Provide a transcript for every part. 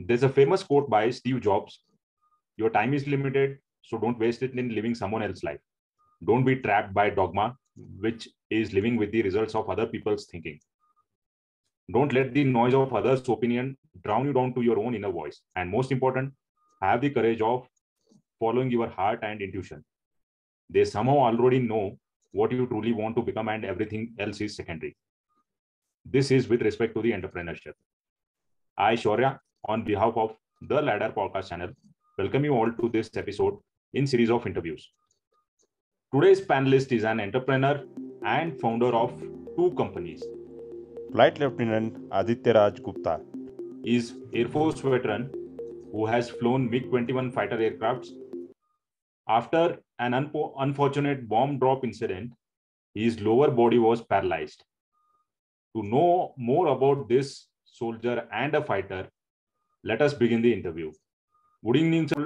There's a famous quote by Steve Jobs: "Your time is limited, so don't waste it in living someone else's life. Don't be trapped by dogma, which is living with the results of other people's thinking. Don't let the noise of others' opinion drown you down to your own inner voice. And most important, have the courage of following your heart and intuition. They somehow already know what you truly want to become, and everything else is secondary." This is with respect to the entrepreneurship. I, Shaurya, on behalf of the Ladder Podcast channel, welcome you all to this episode in series of interviews. Today's panelist is an entrepreneur and founder of two companies. Flight Lieutenant Aditya Raj Gupta is Air Force veteran who has flown MiG-21 fighter aircrafts. After an unfortunate bomb drop incident, his lower body was paralyzed. To know more about this soldier and a fighter, let us begin the interview. Good evening, sir.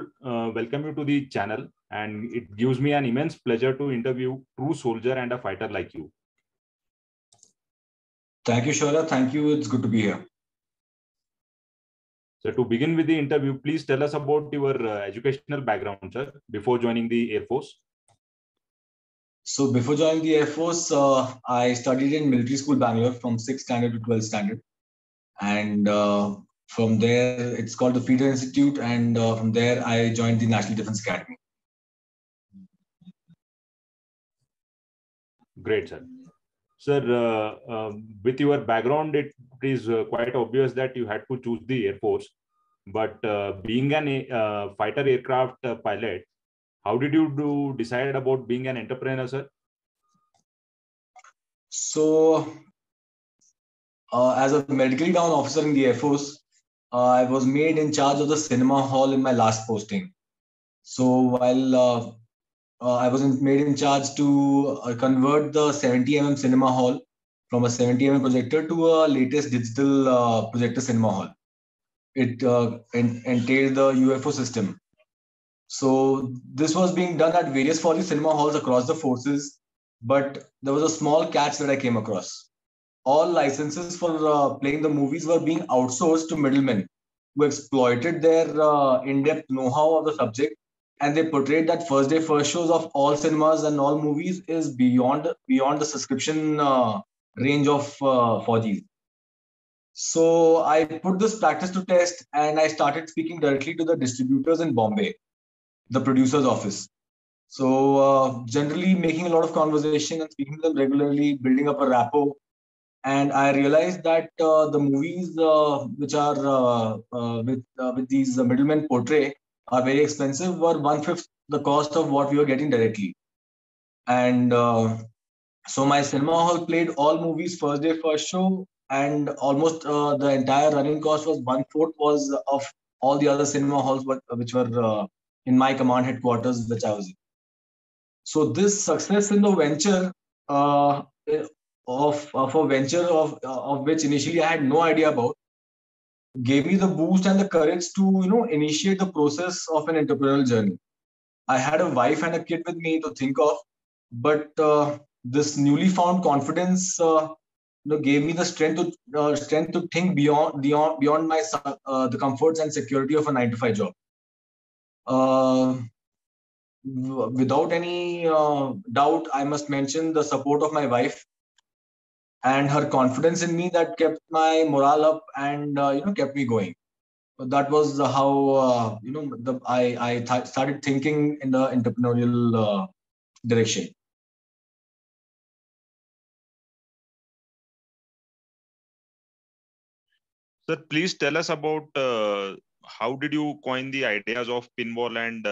Welcome you to the channel, and it gives me an immense pleasure to interview true soldier and a fighter like you. Thank you, Shaurya. Thank you. It's good to be here. So to begin with the interview, please tell us about your educational background, sir, before joining the Air Force. So before joining the Air Force, I studied in military school, Bangalore, from 6th standard to 12th standard. And from there, it's called the Flt Institute. And from there, I joined the National Defense Academy. Great, sir. Sir, with your background, it is quite obvious that you had to choose the Air Force. But being an fighter aircraft pilot, how did you decide about being an entrepreneur, sir? So, as a medically down officer in the Air Force, I was made in charge of the cinema hall in my last posting. So while I was made in charge to convert the 70mm cinema hall from a 70mm projector to a latest digital projector cinema hall. It entailed the UFO system. So this was being done at various 40 cinema halls across the forces, but there was a small catch that I came across. All licenses for playing the movies were being outsourced to middlemen who exploited their in-depth know-how of the subject, and they portrayed that first day first shows of all cinemas and all movies is beyond the subscription range of 4Gs. So I put this practice to test, and I started speaking directly to the distributors in Bombay, the producer's office. So generally making a lot of conversation and speaking to them regularly, building up a rapport. And I realized that the movies which are with these middlemen portray are very expensive, were 1/5 the cost of what we were getting directly. And so my cinema hall played all movies first day first show, and almost the entire running cost was 1/4 was of all the other cinema halls which were in my command headquarters, which I was in. So this success in the venture of a venture of which initially I had no idea about, gave me the boost and the courage to initiate the process of an entrepreneurial journey. I had a wife and a kid with me to think of, but this newly found confidence gave me the strength to think beyond my the comforts and security of a 9-to-5 job. Without any doubt, I must mention the support of my wife and her confidence in me that kept my morale up and kept me going. So that was how I started thinking in the entrepreneurial direction. Sir, please tell us about how did you coin the ideas of pinball and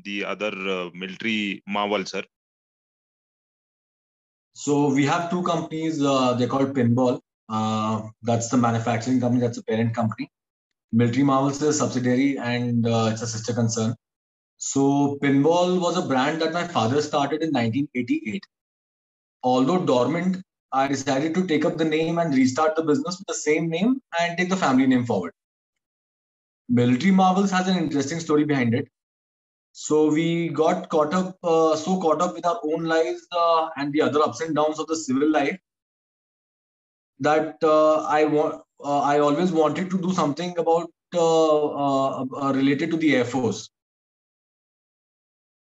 the other military marvel, sir? So we have two companies. They're called Pinball. That's the manufacturing company. That's the parent company. Military Marvels is a subsidiary, and it's a sister concern. So Pinball was a brand that my father started in 1988. Although dormant, I decided to take up the name and restart the business with the same name and take the family name forward. Military Marvels has an interesting story behind it. So we got caught up with our own lives and the other ups and downs of the civil life that I always wanted to do something about related to the Air Force.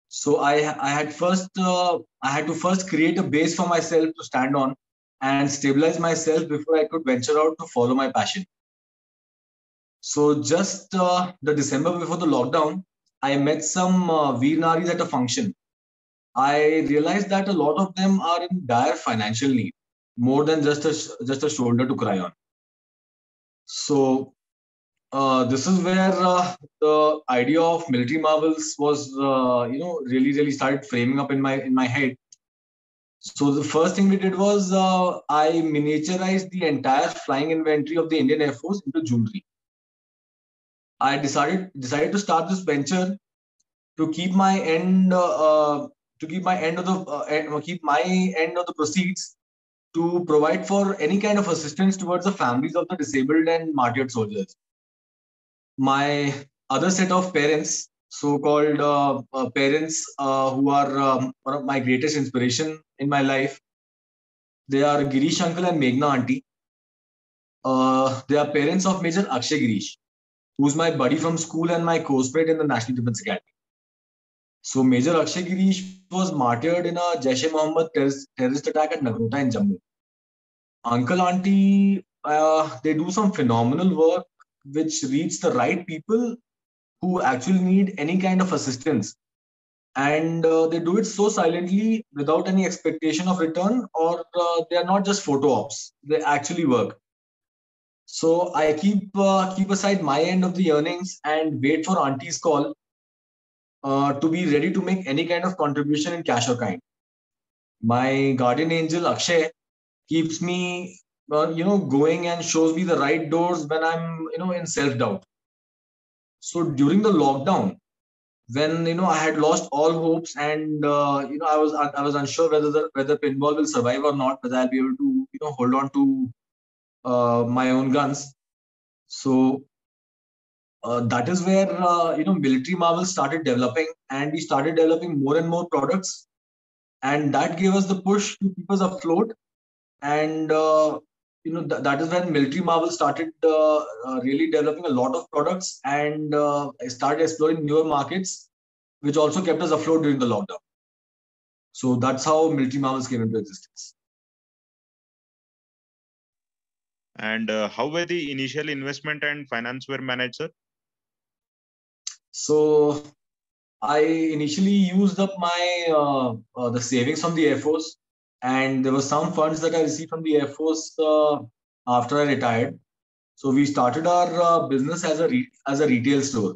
So I had to first create a base for myself to stand on and stabilize myself before I could venture out to follow my passion. So just the December before the lockdown, I met some Veer Naris at a function. I realized that a lot of them are in dire financial need, more than just a shoulder to cry on. So this is where the idea of military marvels was, really started framing up in my head. So the first thing we did was I miniaturized the entire flying inventory of the Indian Air Force into jewelry. I decided to start this venture to keep my end keep my end of the proceeds to provide for any kind of assistance towards the families of the disabled and martyred soldiers. My other set of parents, so-called parents, who are one of my greatest inspiration in my life, they are Girish uncle and Meghna auntie. They are parents of Major Akshay Girish, who's my buddy from school and my co-sport in the National Defense Academy. So Major Akshay Girish was martyred in a Jaish-e-Mohammed terrorist attack at Nagrota in Jammu. Uncle, auntie, they do some phenomenal work which reach the right people who actually need any kind of assistance. And they do it so silently without any expectation of return, or they are not just photo ops. They actually work. So I keep aside my end of the earnings and wait for auntie's call to be ready to make any kind of contribution in cash or kind. My guardian angel Akshay keeps me, going and shows me the right doors when I'm, in self-doubt. So during the lockdown, when I had lost all hopes and I was unsure whether pinball will survive or not, whether I'll be able to hold on to my own guns. So that is where military marvels started developing, and we started developing more and more products, and that gave us the push to keep us afloat. And that is when military marvels started really developing a lot of products and started exploring newer markets, which also kept us afloat during the lockdown. So that's how military marvels came into existence. And how were the initial investment and finance were managed, sir? So I initially used up my the savings from the Air Force, and there were some funds that I received from the Air Force after I retired. So we started our business as a retail store.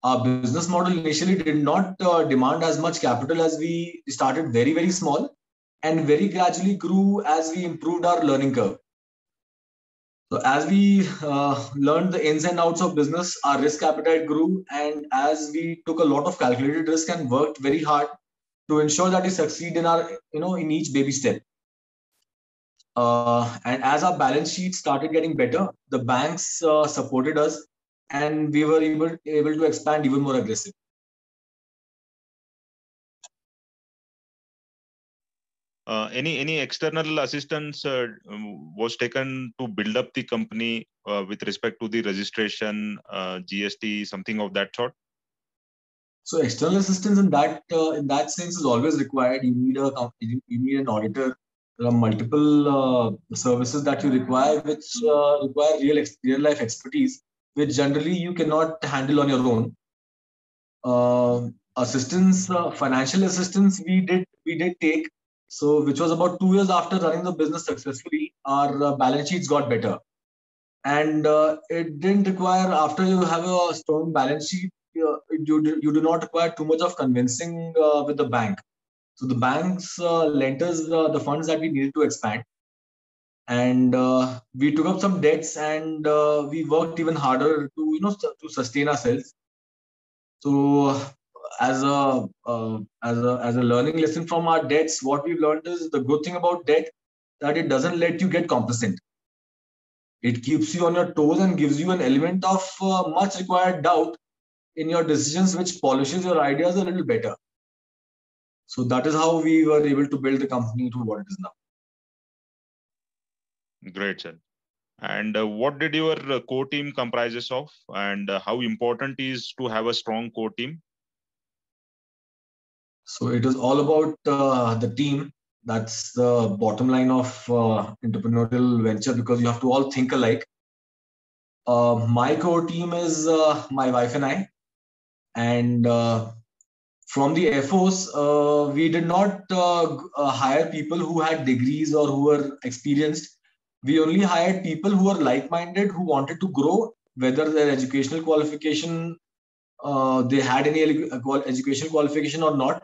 Our business model initially did not demand as much capital, as we started very, very small and very gradually grew as we improved our learning curve. So as we learned the ins and outs of business, our risk appetite grew, and as we took a lot of calculated risk and worked very hard to ensure that we succeed in our, in each baby step. And as our balance sheet started getting better, the banks supported us, and we were able to expand even more aggressive. Any external assistance was taken to build up the company with respect to the registration, GST, something of that sort? So external assistance in that sense is always required. You need an auditor. There are multiple services that you require, which require real life expertise, which generally you cannot handle on your own. Assistance, financial assistance, we did take. So, which was about 2 years after running the business successfully, our balance sheets got better, and it didn't require, after you have a strong balance sheet, you do not require too much of convincing with the bank. So the banks lent us the funds that we needed to expand, and we took up some debts, and we worked even harder to sustain ourselves. So as a learning lesson from our debts, what we've learned is the good thing about debt, that it doesn't let you get complacent. It keeps you on your toes and gives you an element of much required doubt in your decisions, which polishes your ideas a little better. So that is how we were able to build the company to what it is now. Great, sir. And what did your core team comprises of, and how important is to have a strong core team? So it is all about the team. That's the bottom line of entrepreneurial venture, because you have to all think alike. My core team is my wife and I, and from the Air Force, we did not hire people who had degrees or who were experienced. We only hired people who were like-minded, who wanted to grow, whether their educational qualification, they had any educational qualification or not.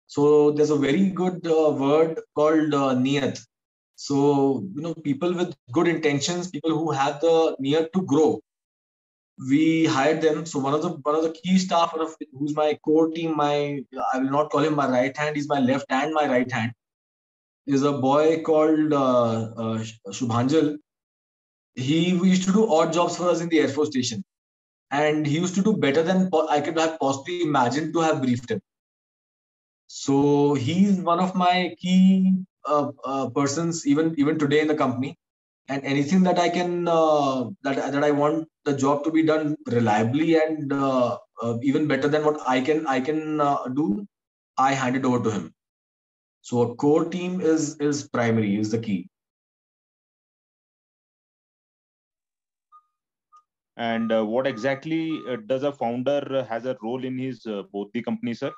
So there's a very good word called niyat. So, people with good intentions, people who have the niyat to grow, we hired them. So one of the key staff, who's my core team, I will not call him my right hand, he's my left and my right hand, is a boy called Shubhanjal. He used to do odd jobs for us in the Air Force station, and he used to do better than I could have possibly imagined to have briefed him. So he's one of my key persons even today in the company. And anything that I can that I want the job to be done reliably and even better than what I can do, I hand it over to him. So a core team is primary, is the key. And what exactly does a founder has a role in his both the companies, sir?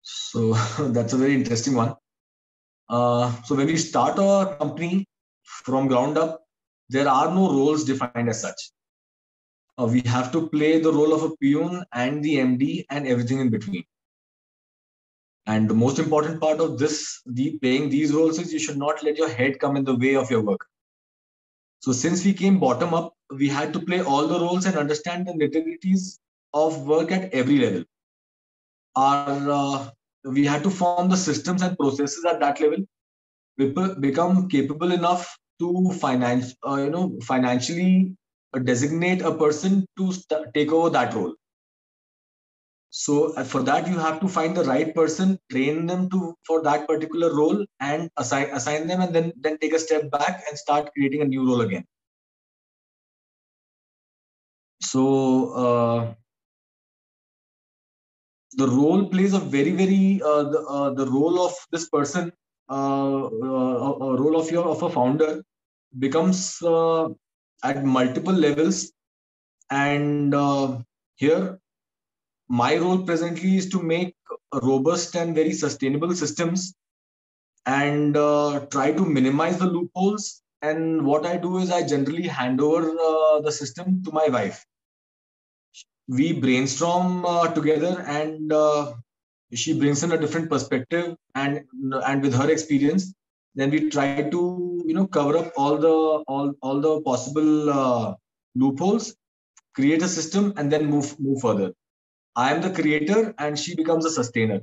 So that's a very interesting one. So when we start a company from ground up, there are no roles defined as such. We have to play the role of a peon and the MD and everything in between. And the most important part of playing these roles is you should not let your head come in the way of your work. So since we came bottom up, we had to play all the roles and understand the nitty-gritties of work at every level. We had to form the systems and processes at that level. People become capable enough to financially designate a person to take over that role. So for that, you have to find the right person, train them for that particular role, and assign them, and then take a step back and start creating a new role again. So the role plays a very the role of this person, a role of a founder becomes at multiple levels, and here my role presently is to make robust and very sustainable systems and try to minimize the loopholes. And what I do is I generally hand over the system to my wife. We brainstorm together, and she brings in a different perspective, and with her experience, then we try to cover up all the possible loopholes, create a system, and then move further. I am the creator and she becomes a sustainer.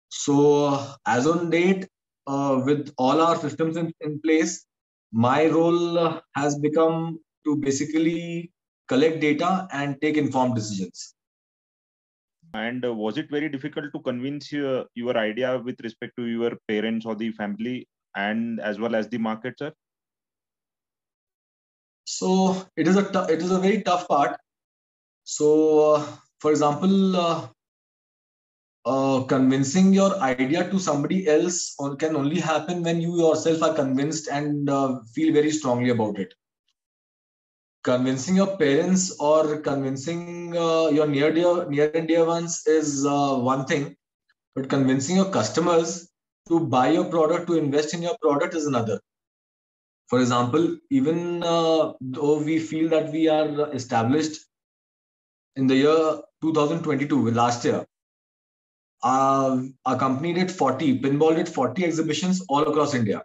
So as on date, with all our systems in place, my role has become to basically collect data and take informed decisions. And was it very difficult to convince your idea with respect to your parents or the family, and as well as the market, sir? So it is a very tough part. So for example, convincing your idea to somebody else can only happen when you yourself are convinced and feel very strongly about it. Convincing your parents or convincing your near and dear ones is one thing, but convincing your customers to buy your product, to invest in your product, is another. For example, even though we feel that we are established in the year 2022, last year, our company did Pinball did 40 exhibitions all across India.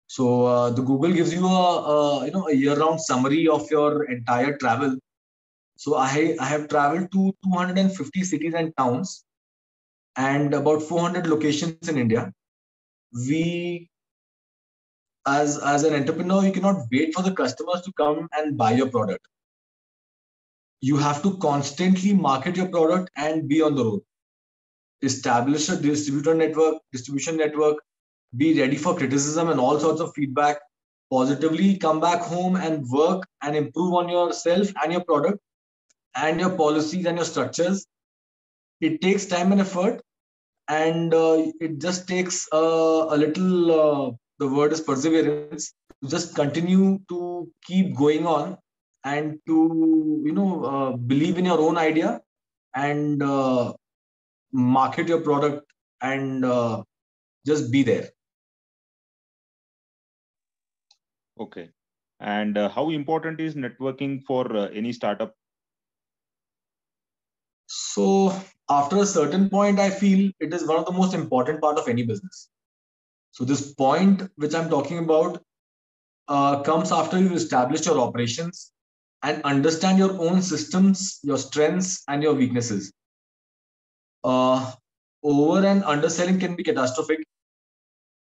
So the Google gives you a year-round summary of your entire travel. So I have traveled to 250 cities and towns and about 400 locations in India. We, as an entrepreneur, you cannot wait for the customers to come and buy your product. You have to constantly market your product and be on the road. Establish a distribution network, be ready for criticism and all sorts of feedback, positively come back home and work and improve on yourself and your product and your policies and your structures. It takes time and effort, and it just takes a little, the word is perseverance, to just continue to keep going on and to, believe in your own idea and market your product and just be there. Okay. And how important is networking for any startup? So after a certain point, I feel it is one of the most important part of any business. So this point which I'm talking about comes after you've established your operations and understand your own systems, your strengths, and your weaknesses. Over and underselling can be catastrophic,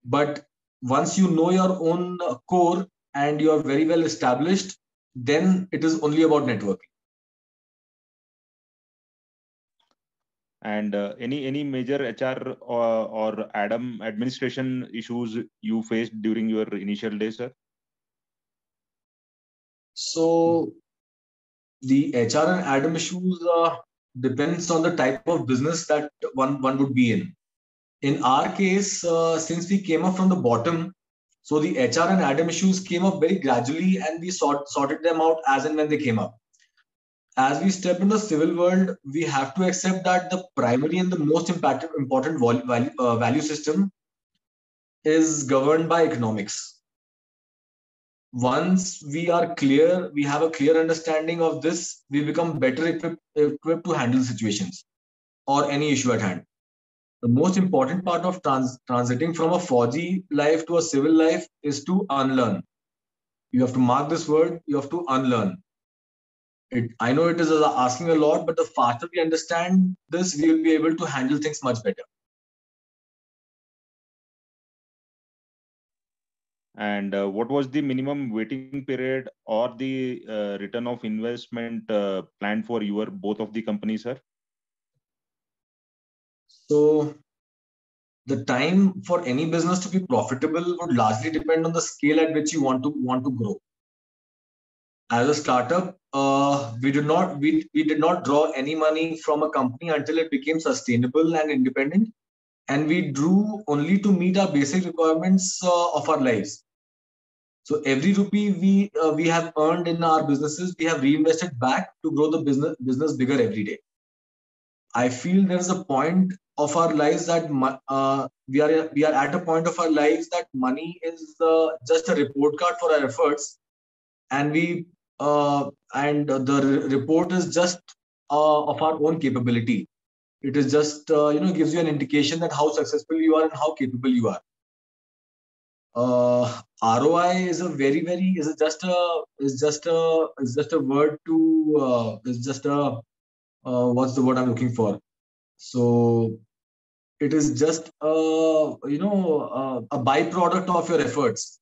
but once you know your own core and you are very well established, then it is only about networking. And any major HR or administration issues you faced during your initial days, sir? So the HR and Adam issues depends on the type of business that one would be in. In our case, since we came up from the bottom, so the HR and Adam issues came up very gradually, and we sorted them out as and when they came up. As we step in the civil world, we have to accept that the primary and the most important value system is governed by economics. Once we are clear, we have a clear understanding of this, we become better equipped to handle situations or any issue at hand. The most important part of transiting from a Fauji life to a civil life is to unlearn. You have to mark this word, you have to unlearn. I know it is asking a lot, but the faster we understand this, we will be able to handle things much better. And what was the minimum waiting period or the return of investment planned for your both of the companies, sir? So the time for any business to be profitable would largely depend on the scale at which you want to grow. As a startup, we did not draw any money from a company until it became sustainable and independent, and we drew only to meet our basic requirements of our lives. So every rupee we have earned in our businesses, we have reinvested back to grow the business bigger every day. I feel there is a point of our lives that we are at a point of our lives that money is just a report card for our efforts, and the report is just of our own capability. It is just gives you an indication that how successful you are and how capable you are. ROI is a just a word to is just a what's the word I'm looking for? So it is just a byproduct of your efforts.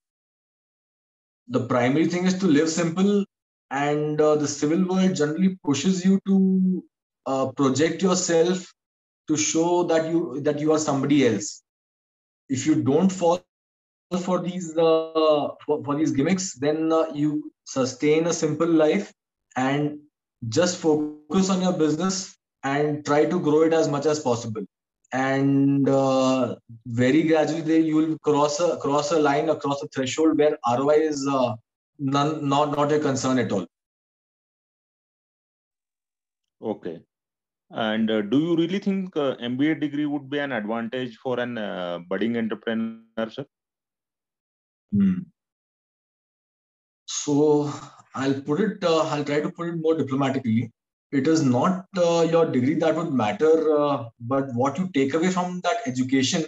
The primary thing is to live simple, and the civil world generally pushes you to project yourself to show that you are somebody else. If you don't fall for these gimmicks, then you sustain a simple life and just focus on your business and try to grow it as much as possible. And very gradually, you will cross a line, across a threshold where ROI is not a concern at all. Okay. And do you really think MBA degree would be an advantage for an budding entrepreneur, sir? So I'll try to put it more diplomatically. It is not your degree that would matter, but what you take away from that education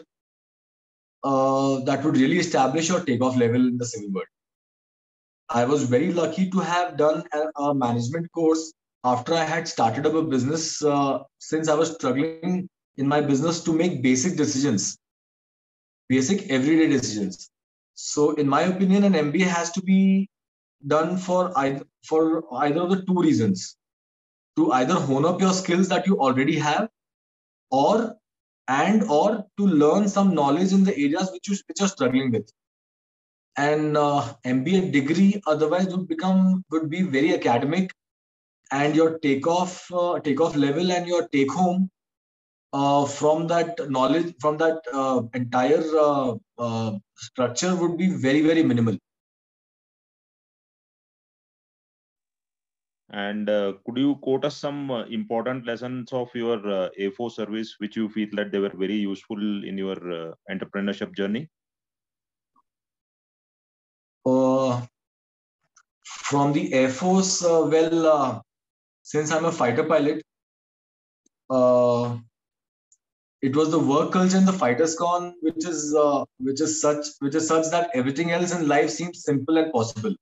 that would really establish your takeoff level in the civil world. I was very lucky to have done a management course after I had started up a business, since I was struggling in my business to make basic decisions, basic everyday decisions. So in my opinion, an MBA has to be done for either of the two reasons: to either hone up your skills that you already have, or and or to learn some knowledge in the areas which you're struggling with. An MBA degree otherwise would be very academic, and your takeoff level and your take home from that knowledge, from that entire structure would be very, very minimal. And could you quote us some important lessons of your A4 service, which you feel that they were very useful in your entrepreneurship journey? From the Air Force, since I'm a fighter pilot, it was the work culture in the fighters con which is such that everything else in life seems simple and possible.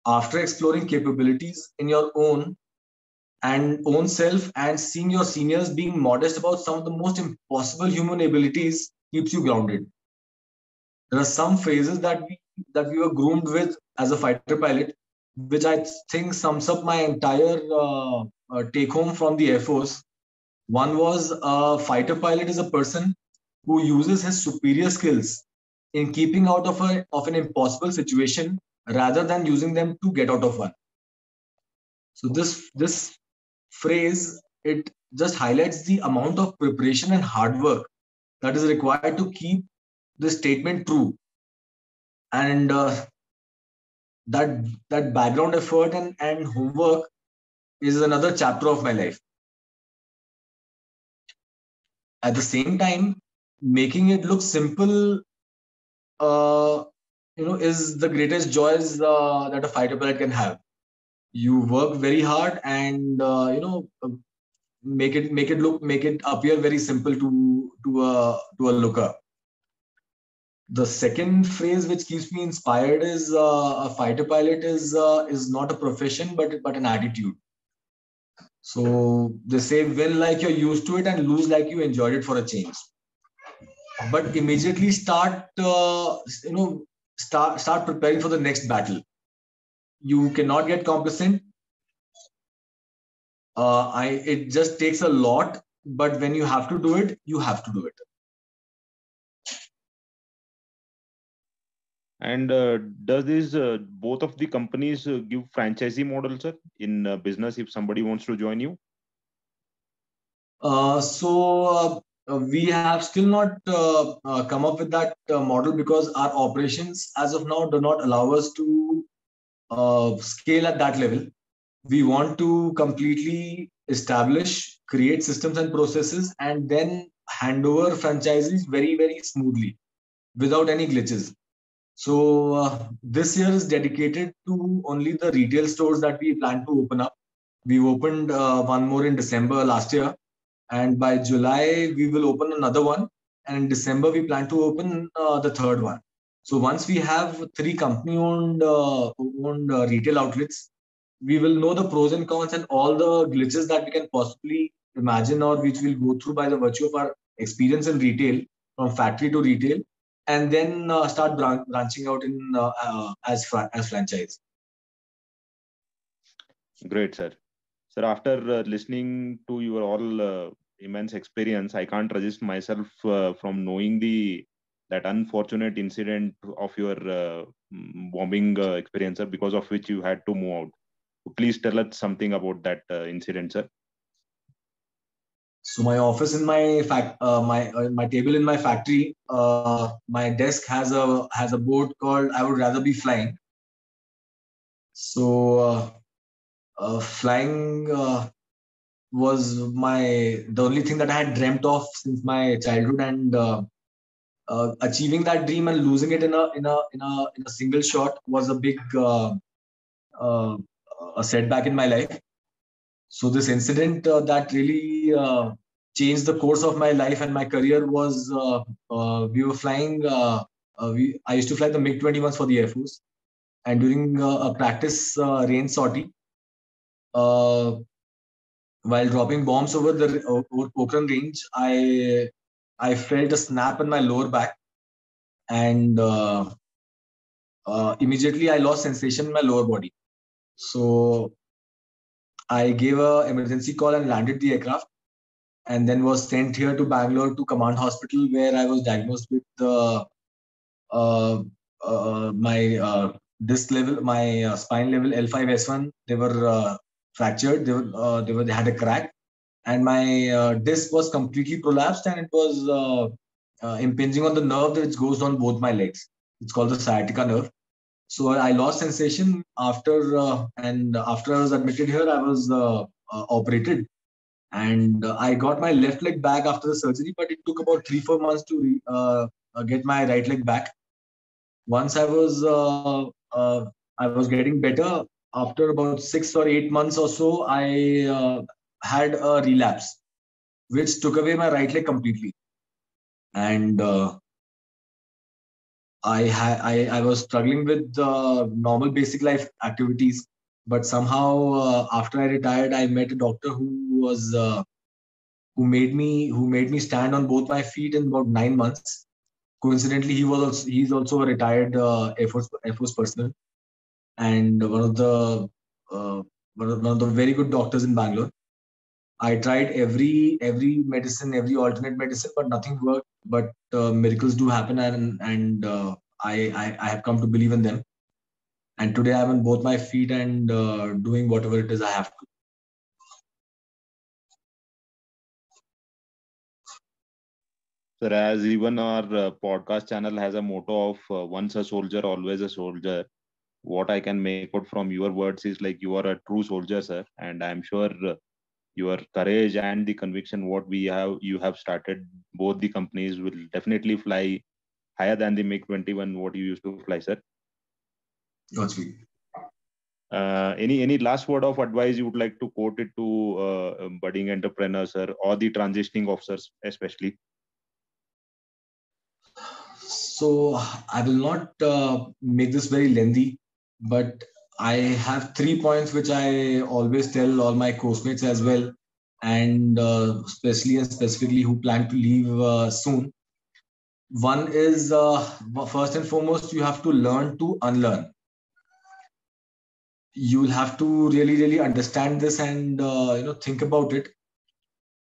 After exploring capabilities in your own self and seeing your seniors being modest about some of the most impossible human abilities keeps you grounded. There are some phrases that we were groomed with as a fighter pilot, which I think sums up my entire take home from the Air Force. One was a fighter pilot is a person who uses his superior skills in keeping out of an impossible situation rather than using them to get out of one. So this phrase, it just highlights the amount of preparation and hard work that is required to keep this statement true. And that background effort and homework is another chapter of my life. At the same time, making it look simple, is the greatest joys that a fighter pilot can have. You work very hard and make it appear very simple to a looker. The second phrase which keeps me inspired is a fighter pilot is not a profession but an attitude. So they say win like you're used to it and lose like you enjoyed it for a change. But immediately start preparing for the next battle. You cannot get complacent. It just takes a lot, but when you have to do it, you have to do it. And does this both of the companies give franchisee models, sir, in business if somebody wants to join you? We have still not come up with that model because our operations as of now do not allow us to scale at that level. We want to completely establish, create systems and processes, and then hand over franchises very, very smoothly without any glitches. So this year is dedicated to only the retail stores that we plan to open up. We've opened one more in December last year, and by July we will open another one, and in December we plan to open the third one. So once we have 3 company-owned retail outlets, we will know the pros and cons and all the glitches that we can possibly imagine or which we'll go through by the virtue of our experience in retail, from factory to retail, and then start branching out in as franchise. Great, sir. Sir, after listening to your all immense experience, I can't resist myself from knowing that unfortunate incident of your bombing experience, sir, because of which you had to move out. Please tell us something about that incident, sir. So my office in my my table in my factory, my desk has a board called "I would rather be flying." So flying was the only thing that I had dreamt of since my childhood, and achieving that dream and losing it in a single shot was a big a setback in my life. So this incident that really changed the course of my life and my career was we were flying. I used to fly the MiG-21s for the Air Force, and during a practice range sortie, while dropping bombs over Pokhran range, I felt a snap in my lower back, and immediately I lost sensation in my lower body. So I gave an emergency call and landed the aircraft. and then was sent here to Bangalore to Command Hospital, where I was diagnosed with my disc level, my spine level L5S1. They were fractured. They had a crack, and my disc was completely prolapsed, and it was impinging on the nerve that goes on both my legs. It's called the sciatica nerve. So I lost sensation and after I was admitted here, I was operated, and I got my left leg back after the surgery, but it took about 3-4 months to get my right leg back. Once I was getting better. After about 6 or 8 months or so, I had a relapse, which took away my right leg completely, and I was struggling with normal basic life activities, but somehow after I retired, I met a doctor who made me stand on both my feet in about 9 months. Coincidentally, he's also a retired Air Force personnel, and uh, one of the very good doctors in Bangalore. I tried every medicine, every alternate medicine, but nothing worked. But miracles do happen, and I have come to believe in them. And today I'm on both my feet and doing whatever it is I have to. Sir, as even our podcast channel has a motto of once a soldier, always a soldier. What I can make out from your words is like you are a true soldier, sir, and I'm sure your courage and the conviction what you have started both the companies will definitely fly higher than the MiG-21 what you used to fly, sir. God's will. Any last word of advice you would like to quote it to budding entrepreneurs, sir, or the transitioning officers especially? So I will not make this very lengthy, but I have 3 points which I always tell all my course-mates as well, and especially and specifically who plan to leave soon. One is first and foremost, you have to learn to unlearn. You will have to really understand this and think about it.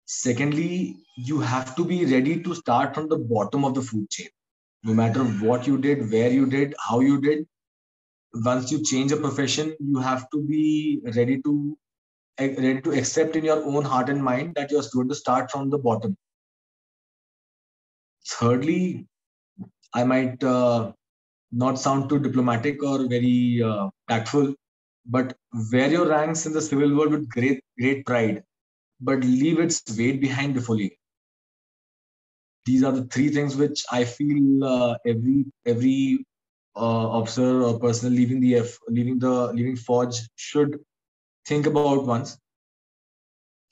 Secondly, you have to be ready to start from the bottom of the food chain. No matter what you did, where you did, how you did, once you change a profession, you have to be ready to accept in your own heart and mind that you're going to start from the bottom. Thirdly, I might not sound too diplomatic or very tactful, but wear your ranks in the civil world with great pride, but leave its weight behind before leaving. These are the three things which I feel every officer or person leaving Forge should think about once.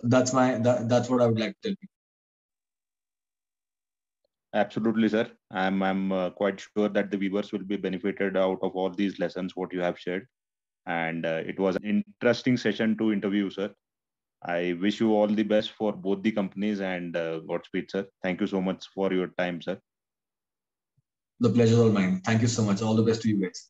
That's what I would like to tell you. Absolutely, sir. I'm quite sure that the viewers will be benefited out of all these lessons what you have shared, and it was an interesting session to interview, sir. I wish you all the best for both the companies and Godspeed, sir. Thank you so much for your time, sir. The pleasure is all mine. Thank you so much. All the best to you guys.